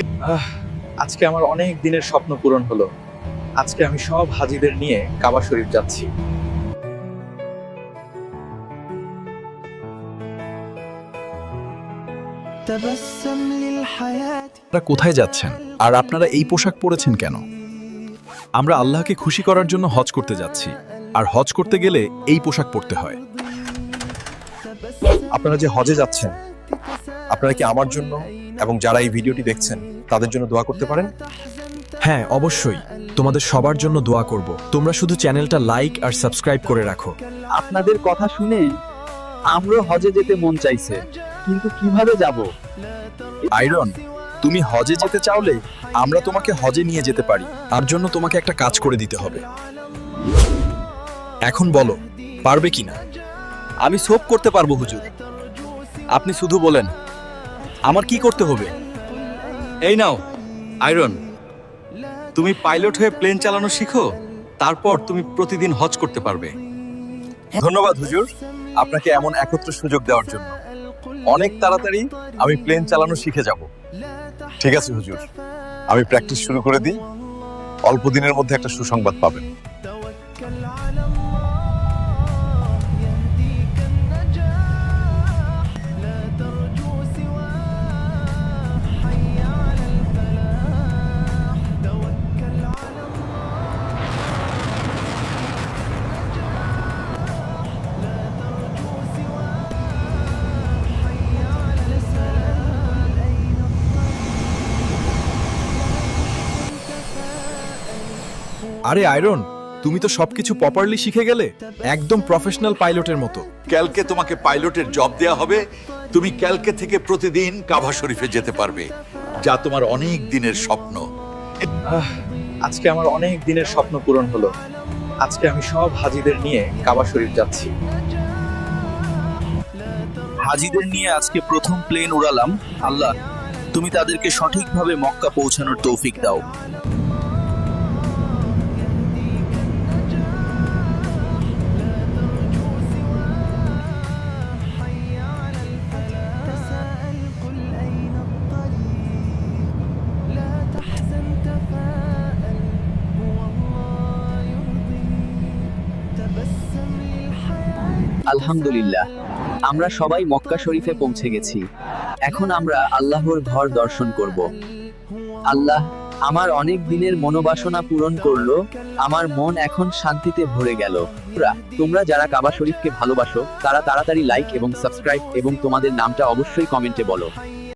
আহ, আজকে আমার অনেক দিনের স্বপ্ন পূরণ হলো। আজকে আমি সব হাজীদের নিয়ে কাবা শরীফ যাচ্ছি। আপনারা কোথায় যাচ্ছেন আর আপনারা এই পোশাক পরেছেন কেন? আমরা আল্লাহকে খুশি করার জন্য হজ করতে যাচ্ছি, আর হজ করতে গেলে এই পোশাক পরতে হয়। আপনারা যে হজে যাচ্ছেন, আপনারা কি আমার জন্য এবং যারা এই ভিডিওটি দেখছেন তাদের জন্য দোয়া করতে পারেন? হ্যাঁ, অবশ্যই তোমাদের সবার জন্য দোয়া করব। তোমরা শুধু চ্যানেলটা লাইক আর সাবস্ক্রাইব করে রাখো। আপনাদের কথা শুনে আমরাও হজে যেতে মন চাইছে, কিন্তু কিভাবে যাব? আয়রন, তুমি হজে যেতে চাওলে আমরা তোমাকে হজে নিয়ে যেতে পারি। তার জন্য তোমাকে একটা কাজ করে দিতে হবে। এখন বলো, পারবে কিনা? আমি সব করতে পারবো হুজুর, আপনি শুধু বলেন আমার কি করতে হবে। এই নাও আয়রন, তুমি পাইলট হয়ে প্লেন চালানো শিখো, তারপর তুমি প্রতিদিন হজ করতে পারবে। ধন্যবাদ হুজুর, আপনাকে এমন একত্র সুযোগ দেওয়ার জন্য। অনেক তাড়াতাড়ি আমি প্লেন চালানো শিখে যাব। ঠিক আছে হুজুর, আমি প্র্যাকটিস শুরু করে দিই। অল্প দিনের মধ্যে একটা সুসংবাদ পাবেন। আরে আয়রন, তুমি তো সবকিছু প্রপারলি শিখে গেলে, একদম প্রফেশনাল পাইলটের মতো। কালকে তোমাকে পাইলটের জব দেয়া হবে। তুমি কালকে থেকে প্রতিদিন কাবা শরীফে যেতে পারবে, যা তোমার অনেক দিনের স্বপ্ন। আজকে আমার অনেক দিনের স্বপ্ন পূরণ হলো। আজকে আমি সব হাজীদের নিয়ে কাবা শরীফ যাচ্ছি। হাজীদের নিয়ে আজকে প্রথম প্লেন উড়ালাম। আল্লাহ, তুমি তাদেরকে সঠিকভাবে মক্কা পৌঁছানোর তৌফিক দাও। আলহামদুলিল্লাহ, আমরা সবাই মক্কা শরীফে পৌঁছে গেছি। এখন আমরা আল্লাহর ঘর দর্শন করব। আল্লাহ আমার অনেক দিনের মনোবাসনা পূরণ করলো, আমার মন এখন শান্তিতে ভরে গেল। তোমরা যারা কাবা শরীফকে ভালোবাসো তারা তাড়াতাড়ি লাইক এবং সাবস্ক্রাইব এবং তোমাদের নামটা অবশ্যই কমেন্টে বলো।